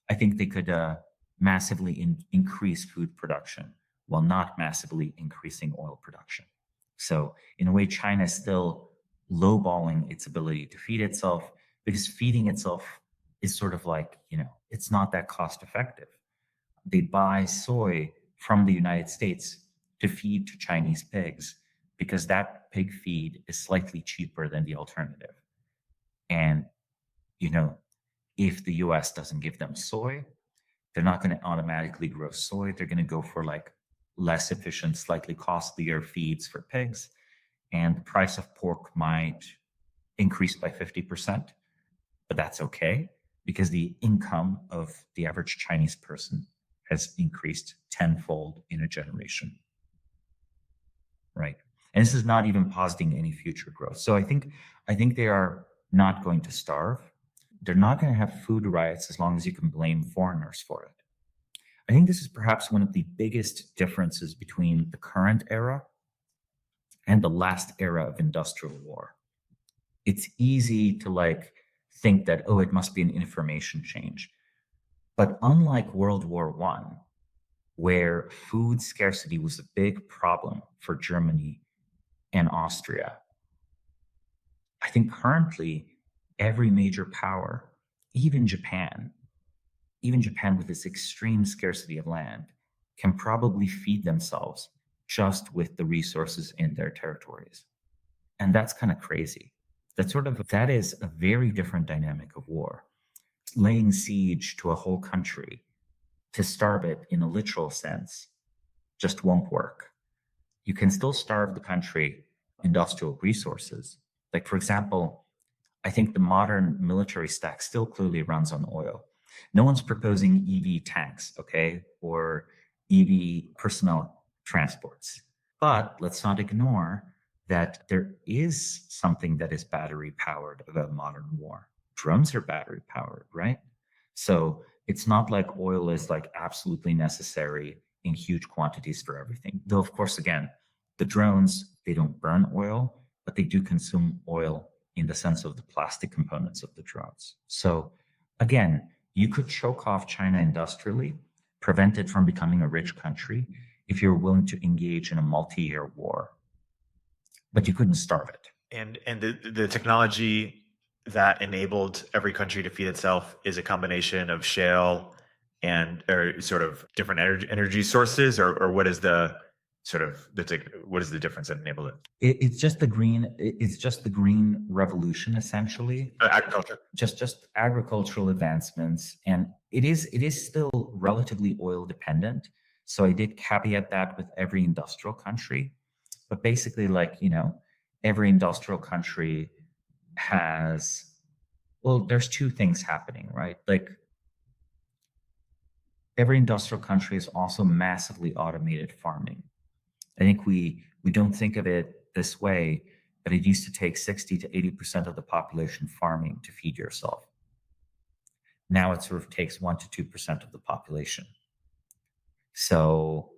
Speaker 3: I think they could massively increase food production while not massively increasing oil production. So in a way, China is still lowballing its ability to feed itself because feeding itself is sort of like, it's not that cost effective. They buy soy from the United States to feed to Chinese pigs because that pig feed is slightly cheaper than the alternative. And, if the US doesn't give them soy, they're not going to automatically grow soy. They're going to go for like less efficient, slightly costlier feeds for pigs. And the price of pork might increase by 50%, but that's okay because the income of the average Chinese person has increased tenfold in a generation, right? And this is not even positing any future growth. So I think they are not going to starve. They're not going to have food riots as long as you can blame foreigners for it. I think this is perhaps one of the biggest differences between the current era and the last era of industrial war. It's easy to think that, it must be an information change. But unlike World War I, where food scarcity was a big problem for Germany and Austria, I think currently every major power, even Japan with this extreme scarcity of land, can probably feed themselves just with the resources in their territories. And that's kind of crazy. That is a very different dynamic of war. Laying siege to a whole country to starve it in a literal sense just won't work. You can still starve the country industrial resources. Like, for example, I think the modern military stack still clearly runs on oil. No one's proposing EV tanks, okay, or EV personnel transports. But let's not ignore that there is something that is battery powered about modern war. Drones are battery powered, right? So it's not like oil is absolutely necessary in huge quantities for everything. Though, of course, again, the drones, they don't burn oil, but they do consume oil in the sense of the plastic components of the drones. So again, you could choke off China industrially, prevent it from becoming a rich country if you're willing to engage in a multi-year war, but you couldn't starve it.
Speaker 2: And the technology that enabled every country to feed itself is a combination of shale and or sort of different energy sources, or what is the what is the difference that enabled it?
Speaker 3: It's just the green revolution, essentially.
Speaker 2: Agriculture.
Speaker 3: Just agricultural advancements, and it is still relatively oil dependent. So I did caveat that with every industrial country, but basically, every industrial country has, there's two things happening, right? Every industrial country is also massively automated farming. I think we don't think of it this way, but it used to take 60 to 80% of the population farming to feed yourself. Now it sort of takes 1 to 2% of the population. So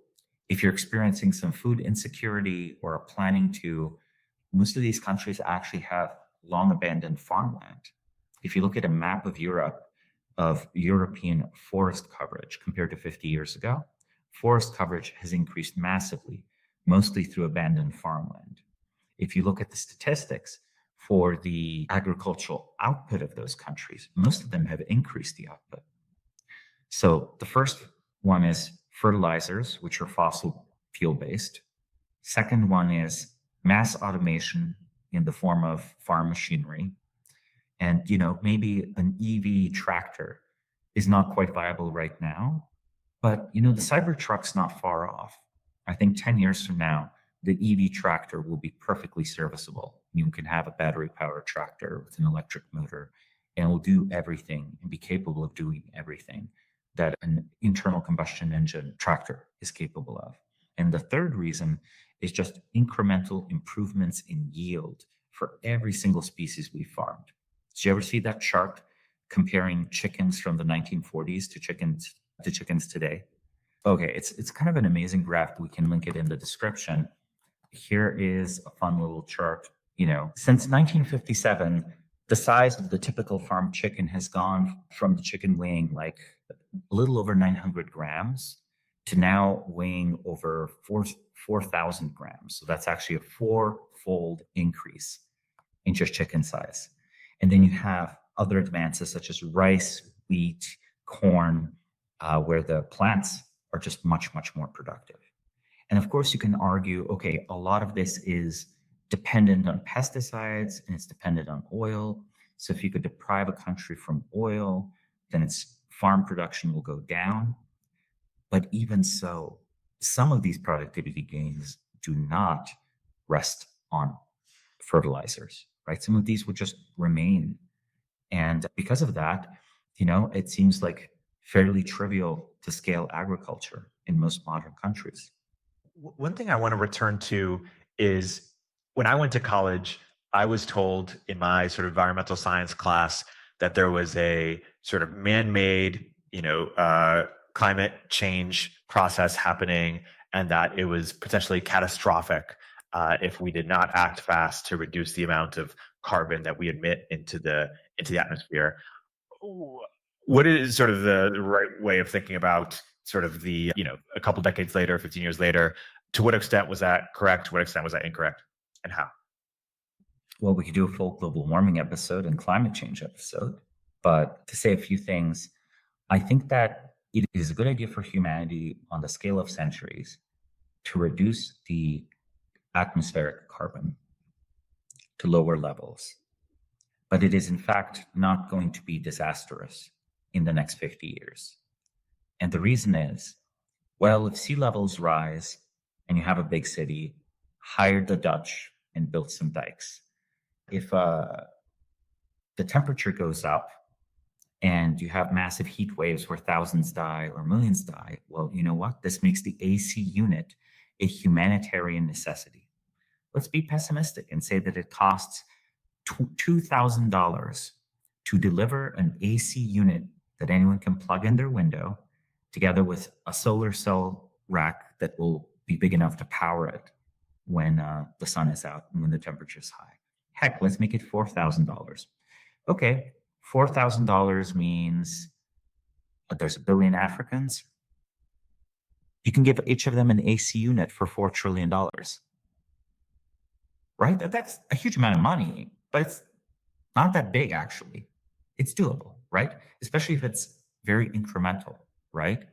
Speaker 3: if you're experiencing some food insecurity or are planning to, most of these countries actually have long abandoned farmland. If you look at a map of Europe, of European forest coverage compared to 50 years ago, forest coverage has increased massively, mostly through abandoned farmland. If you look at the statistics for the agricultural output of those countries, most of them have increased the output. So the first one is fertilizers, which are fossil fuel based. Second one is mass automation in the form of farm machinery. And, maybe an EV tractor is not quite viable right now, but, the Cybertruck's not far off. I think 10 years from now, the EV tractor will be perfectly serviceable. You can have a battery powered tractor with an electric motor and it will do everything and be capable of doing everything that an internal combustion engine tractor is capable of. And the third reason is just incremental improvements in yield for every single species we farmed. Did you ever see that chart comparing chickens from the 1940s to chickens today? Okay, it's kind of an amazing graph. We can link it in the description. Here is a fun little chart. Since 1957, the size of the typical farm chicken has gone from the chicken weighing like a little over 900 grams to now weighing over 4,000 grams. So that's actually a four-fold increase in just chicken size. And then you have other advances such as rice, wheat, corn, where the plants are just much, much more productive. And of course, you can argue, okay, a lot of this is dependent on pesticides and it's dependent on oil. So if you could deprive a country from oil, then its farm production will go down. But even so, some of these productivity gains do not rest on fertilizers, right? Some of these would just remain. And because of that, it seems like fairly trivial to scale agriculture in most modern countries.
Speaker 2: One thing I want to return to is when I went to college, I was told in my sort of environmental science class that there was a sort of man-made, climate change process happening, and that it was potentially catastrophic if we did not act fast to reduce the amount of carbon that we emit into the atmosphere. What is sort of the right way of thinking about sort of the, a couple decades later, 15 years later, to what extent was that correct? To what extent was that incorrect, and how?
Speaker 3: Well, we could do a full global warming episode and climate change episode. But to say a few things, I think that it is a good idea for humanity on the scale of centuries to reduce the atmospheric carbon to lower levels. But it is in fact not going to be disastrous in the next 50 years. And the reason is, well, if sea levels rise and you have a big city, hire the Dutch and build some dikes. If the temperature goes up and you have massive heat waves where thousands die or millions die, well, you know what? This makes the AC unit a humanitarian necessity. Let's be pessimistic and say that it costs $2,000 to deliver an AC unit that anyone can plug in their window, together with a solar cell rack that will be big enough to power it when the sun is out and when the temperature is high. Heck, let's make it $4,000. Okay, $4,000 means there's 1 billion Africans. You can give each of them an AC unit for $4 trillion. Right? That's a huge amount of money, but it's not that big, actually. It's doable, right? Especially if it's very incremental, right?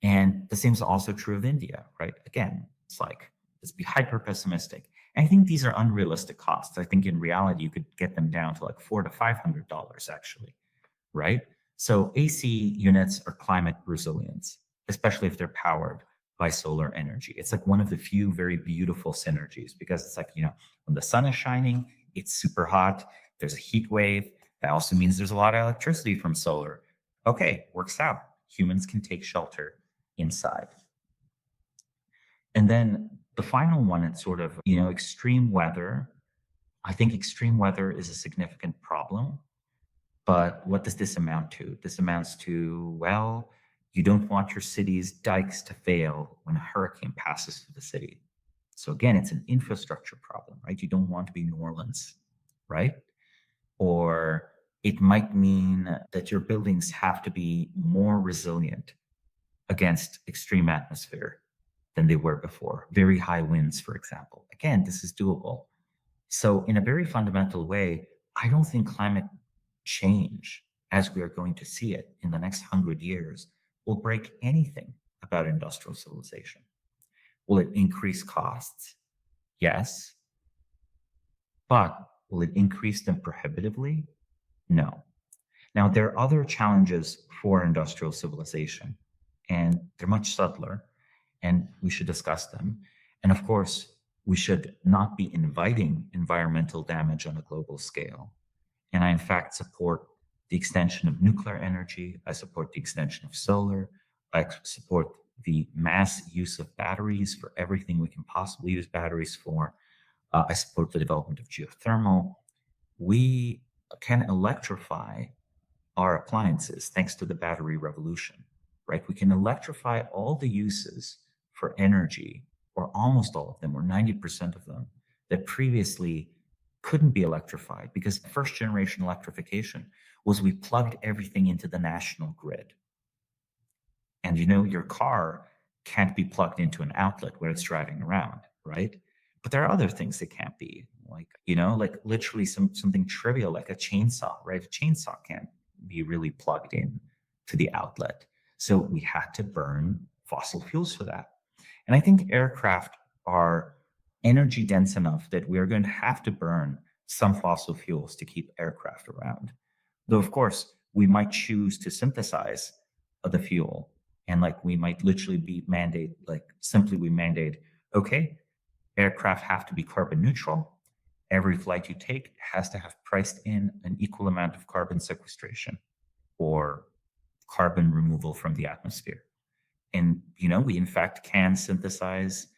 Speaker 3: And the same is also true of India, right? Again, it's like, let's be hyper pessimistic. And I think these are unrealistic costs. I think in reality, you could get them down to like $400 to $500 actually, right? So AC units are climate resilience, especially if they're powered by solar energy. It's like one of the few very beautiful synergies because it's like, when the sun is shining, it's super hot. There's a heat wave. That also means there's a lot of electricity from solar. Okay, works out. Humans can take shelter inside. And then the final one, it's sort of, extreme weather. I think extreme weather is a significant problem. But what does this amount to? This amounts to, well, you don't want your city's dikes to fail when a hurricane passes through the city. So again, it's an infrastructure problem, right? You don't want to be New Orleans, right? Or it might mean that your buildings have to be more resilient against extreme atmosphere than they were before. Very high winds, for example. Again, this is doable. So in a very fundamental way, I don't think climate change, as we are going to see it in the next 100 years, will break anything about industrial civilization. Will it increase costs? Yes. But will it increase them prohibitively? No. Now, there are other challenges for industrial civilization, and they're much subtler, and we should discuss them. And of course, we should not be inviting environmental damage on a global scale. And I, in fact, support the extension of nuclear energy. I support the extension of solar. I support the mass use of batteries for everything we can possibly use batteries for. I support the development of geothermal. We can electrify our appliances thanks to the battery revolution, right? We can electrify all the uses for energy, or almost all of them, or 90% of them, that previously couldn't be electrified, because first generation electrification was we plugged everything into the national grid. And your car can't be plugged into an outlet where it's driving around, right? But there are other things that can't be, like literally something trivial like a chainsaw, right? A chainsaw can't be really plugged in to the outlet. So we had to burn fossil fuels for that. And I think aircraft are energy dense enough that we are going to have to burn some fossil fuels to keep aircraft around. Though, of course, we might choose to synthesize the fuel, and we might literally we mandate, okay, aircraft have to be carbon neutral. Every flight you take has to have priced in an equal amount of carbon sequestration or carbon removal from the atmosphere. And, we in fact can synthesize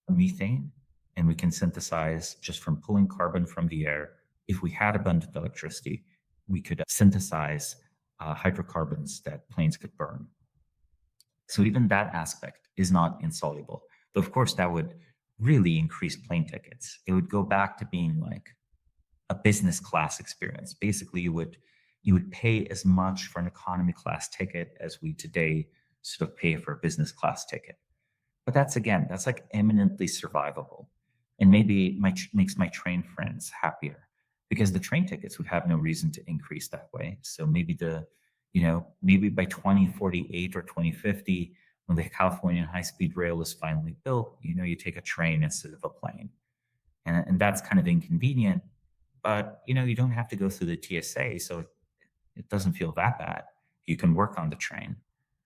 Speaker 3: methane, and we can synthesize just from pulling carbon from the air. If we had abundant electricity, we could synthesize hydrocarbons that planes could burn. So even that aspect is not insoluble. But of course, that would really increase plane tickets. It would go back to being like a business class experience. Basically, you would pay as much for an economy class ticket as we today sort of pay for a business class ticket. But that's like eminently survivable, and maybe makes my train friends happier, because the train tickets would have no reason to increase that way. So maybe maybe by 2048 or 2050, when the Californian high-speed rail is finally built, you take a train instead of a plane. And that's kind of inconvenient, but you don't have to go through the TSA, so it doesn't feel that bad. You can work on the train.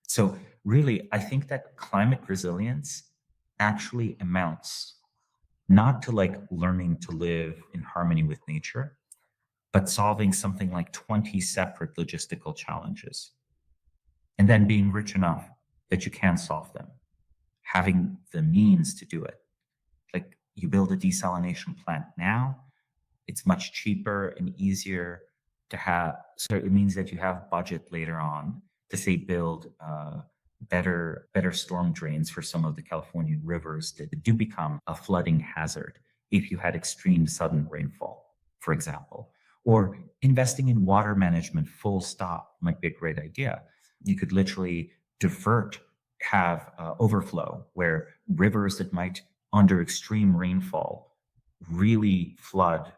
Speaker 3: So really, I think that climate resilience actually amounts not to learning to live in harmony with nature, but solving something like 20 separate logistical challenges, and then being rich enough that you can solve them, having the means to do it. Like, you build a desalination plant now, it's much cheaper and easier to have. So it means that you have budget later on to say build better storm drains for some of the Californian rivers that do become a flooding hazard if you had extreme sudden rainfall, for example. Or investing in water management full stop might be a great idea. You could literally have overflow, where rivers that might, under extreme rainfall, really flood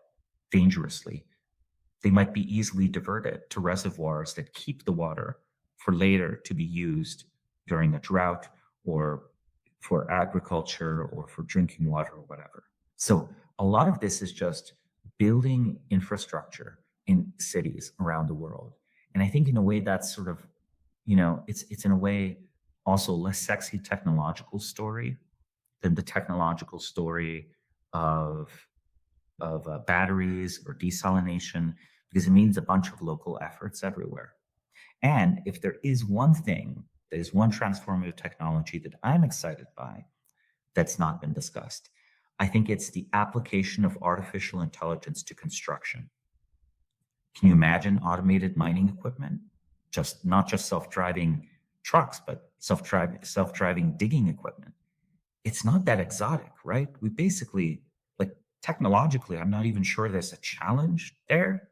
Speaker 3: dangerously, they might be easily diverted to reservoirs that keep the water for later to be used during a drought, or for agriculture, or for drinking water, or whatever. So a lot of this is just building infrastructure in cities around the world. And I think in a way that's sort of, it's in a way also less sexy technological story than the technological story of batteries or desalination, because it means a bunch of local efforts everywhere. And if there is one thing, there's one transformative technology that I'm excited by that's not been discussed, I think it's the application of artificial intelligence to construction. Can you imagine automated mining equipment? Not just self-driving trucks, but self-driving digging equipment. It's not that exotic, right? We basically, technologically, I'm not even sure there's a challenge there.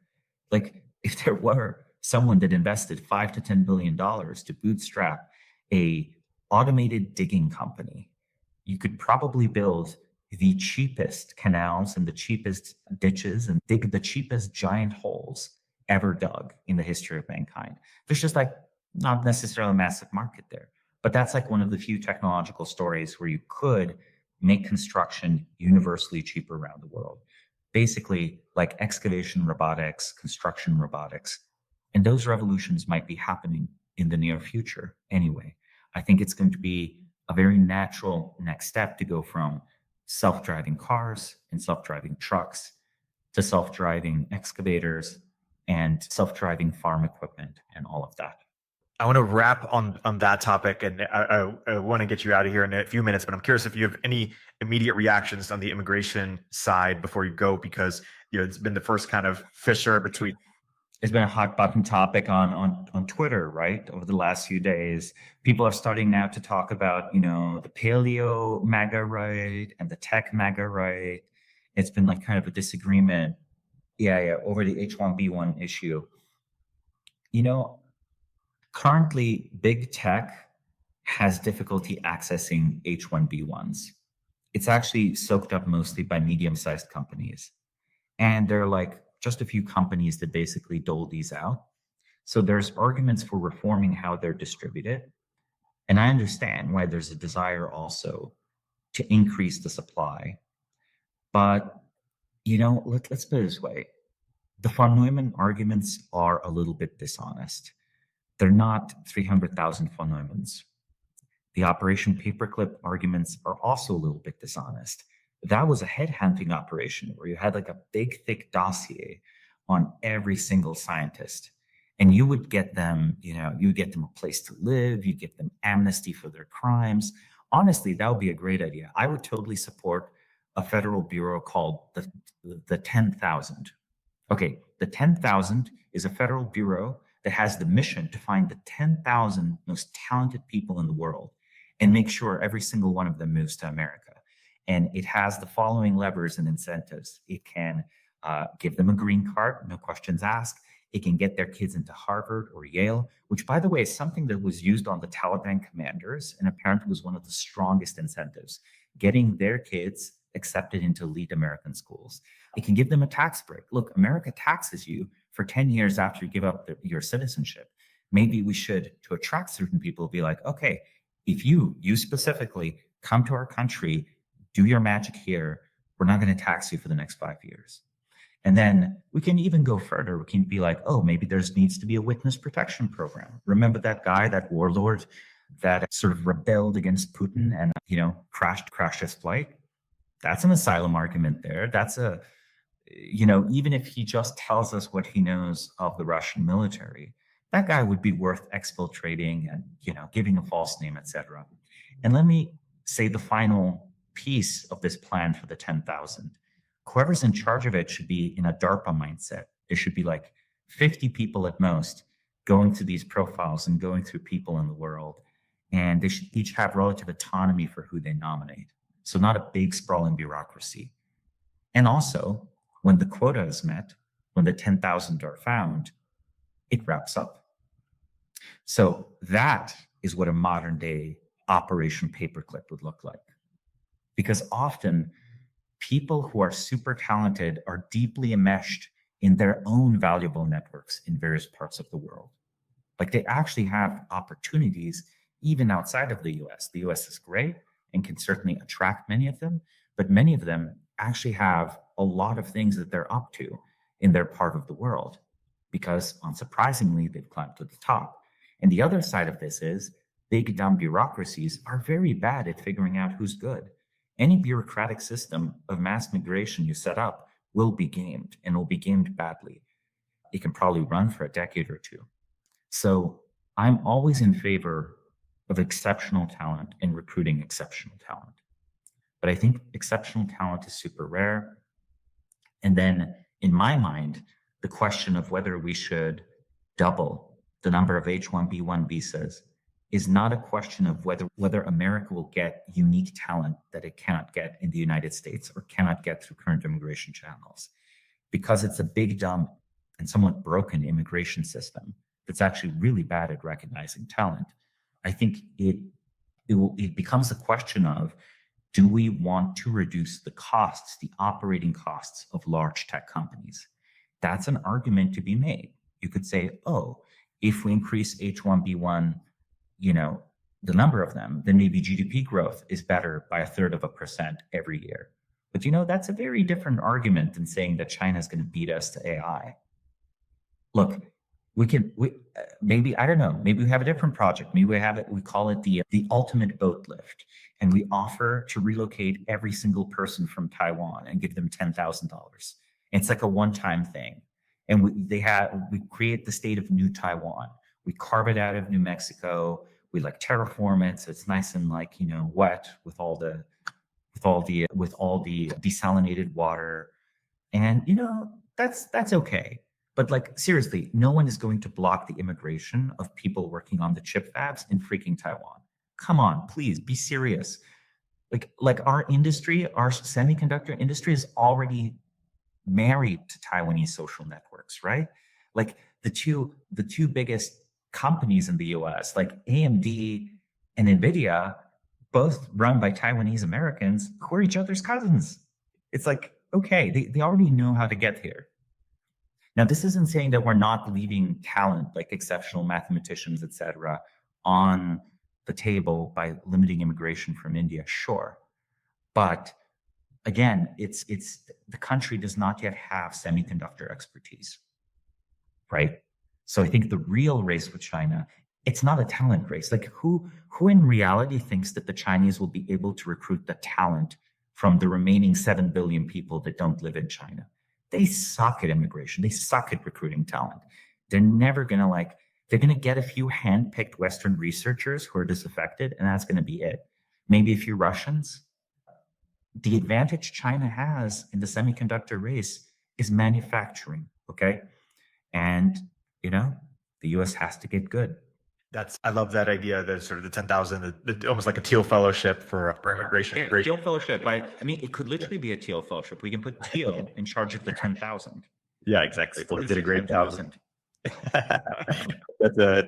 Speaker 3: If there were someone that invested $5 to $10 billion to bootstrap a automated digging company, you could probably build the cheapest canals and the cheapest ditches and dig the cheapest giant holes ever dug in the history of mankind. There's just not necessarily a massive market there, but that's one of the few technological stories where you could make construction universally cheaper around the world. Basically, like excavation robotics, construction robotics, and those revolutions might be happening in the near future anyway. I think it's going to be a very natural next step to go from self-driving cars and self-driving trucks to self-driving excavators and self-driving farm equipment and all of that.
Speaker 2: I want to wrap on that topic, and I want to get you out of here in a few minutes, but I'm curious if you have any immediate reactions on the immigration side before you go, because it's been the first kind of fissure between.
Speaker 3: It's been a hot button topic on Twitter, right? Over the last few days, people are starting now to talk about, the paleo MAGA right and the tech MAGA right. It's been like kind of a disagreement, over the H-1B1 issue. Currently, big tech has difficulty accessing H-1B1s. It's actually soaked up mostly by medium-sized companies. And there are like just a few companies that basically dole these out. So there's arguments for reforming how they're distributed. And I understand why there's a desire also to increase the supply. But, let's put it this way. The von Neumann arguments are a little bit dishonest. They're not 300,000 von Neumanns. The Operation Paperclip arguments are also a little bit dishonest. That was a headhunting operation where you had like a big, thick dossier on every single scientist. And you would get them, you would get them a place to live, you get them amnesty for their crimes. Honestly, that would be a great idea. I would totally support a federal bureau called the 10,000. Okay, the 10,000 is a federal bureau that has the mission to find the 10,000 most talented people in the world and make sure every single one of them moves to America. And it has the following levers and incentives. It can give them a green card, no questions asked. It can get their kids into Harvard or Yale, which, by the way, is something that was used on the Taliban commanders and apparently was one of the strongest incentives, getting their kids accepted into elite American schools. It can give them a tax break. Look, America taxes you for 10 years after you give up your citizenship. Maybe we should, to attract certain people, be like, okay, if you specifically come to our country, do your magic here, we're not going to tax you for the next 5 years. And then we can even go further. We can be like, oh, maybe there needs to be a witness protection program. Remember that guy, that warlord that sort of rebelled against Putin and, crashed his flight? That's an asylum argument there. That's even if he just tells us what he knows of the Russian military, that guy would be worth exfiltrating and, giving a false name, etc. And let me say the final piece of this plan for the 10,000. Whoever's in charge of it should be in a DARPA mindset. There should be like 50 people at most going through these profiles and going through people in the world. And they should each have relative autonomy for who they nominate. So not a big sprawling bureaucracy. And also, when the quota is met, when the 10,000 are found, it wraps up. So that is what a modern day Operation Paperclip would look like. Because often people who are super talented are deeply enmeshed in their own valuable networks in various parts of the world. Like they actually have opportunities even outside of the US. The US is great and can certainly attract many of them, but many of them actually have a lot of things that they're up to in their part of the world because, unsurprisingly, they've climbed to the top. And the other side of this is big, dumb bureaucracies are very bad at figuring out who's good. Any bureaucratic system of mass migration you set up will be gamed and will be gamed badly. It can probably run for a decade or two. So I'm always in favor of exceptional talent and recruiting exceptional talent. But I think exceptional talent is super rare. And then in my mind, the question of whether we should double the number of H-1B1 visas is not a question of whether America will get unique talent that it cannot get in the United States or cannot get through current immigration channels, because it's a big, dumb, and somewhat broken immigration system that's actually really bad at recognizing talent. I think it becomes a question of, do we want to reduce the costs, the operating costs of large tech companies? That's an argument to be made. You could say, oh, if we increase H-1B1, the number of them, then maybe GDP growth is better by 1/3% every year. But that's a very different argument than saying that China is going to beat us to AI. Look, Maybe, I don't know, maybe we have a different project. Maybe we call it the ultimate boat lift. And we offer to relocate every single person from Taiwan and give them $10,000. It's like a one-time thing. And we create the state of New Taiwan. We carve it out of New Mexico. We like terraform it. So it's nice and like, wet with all the desalinated water. And, that's okay. But like, seriously, no one is going to block the immigration of people working on the chip fabs in freaking Taiwan. Come on, please be serious. Like our industry, our semiconductor industry is already married to Taiwanese social networks, right? Like the two biggest companies in the US, like AMD and NVIDIA, both run by Taiwanese Americans who are each other's cousins. It's like, okay, they already know how to get here. Now, this isn't saying that we're not leaving talent, like exceptional mathematicians, et cetera, on the table by limiting immigration from India, sure. But again, it's the country does not yet have semiconductor expertise, right? So I think the real race with China, it's not a talent race. Like who in reality thinks that the Chinese will be able to recruit the talent from the remaining 7 billion people that don't live in China? They suck at immigration. They suck at recruiting talent. They're never going to they're going to get a few hand-picked Western researchers who are disaffected, and that's going to be it. Maybe a few Russians. The advantage China has in the semiconductor race is manufacturing, okay? And, the US has to get good.
Speaker 2: I love that idea. The sort of the 10,000, almost like a Teal Fellowship for immigration.
Speaker 3: Yeah, Teal Fellowship. I mean, it could literally be a Teal Fellowship. We can put Teal in charge of the 10,000.
Speaker 2: Yeah, exactly. Did a great job.
Speaker 3: 10,000.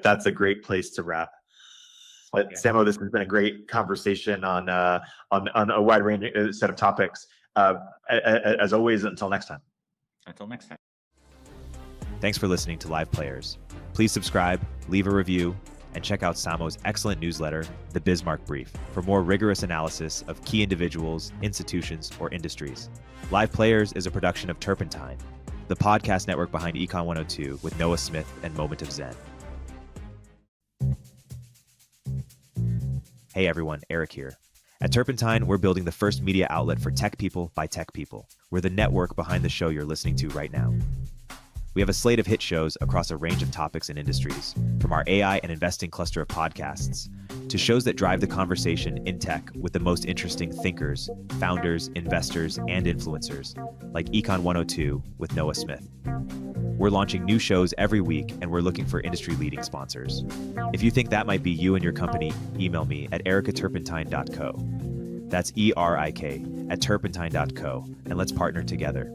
Speaker 2: That's a great place to wrap. But Samo, this has been a great conversation on a wide range set of topics. As always, until next time.
Speaker 3: Until next time.
Speaker 1: Thanks for listening to Live Players. Please subscribe, leave a review, and check out Samo's excellent newsletter, The Bismarck Brief, for more rigorous analysis of key individuals, institutions, or industries. Live Players is a production of Turpentine, the podcast network behind Econ 102 with Noah Smith and Moment of Zen. Hey everyone, Erik here. At Turpentine, we're building the first media outlet for tech people by tech people. We're the network behind the show you're listening to right now. We have a slate of hit shows across a range of topics and industries, from our AI and investing cluster of podcasts to shows that drive the conversation in tech with the most interesting thinkers, founders, investors, and influencers, like Econ 102 with Noah Smith. We're launching new shows every week, and we're looking for industry-leading sponsors. If you think that might be you and your company, email me at erikaturpentine.co. That's ERIK at turpentine.co, and let's partner together.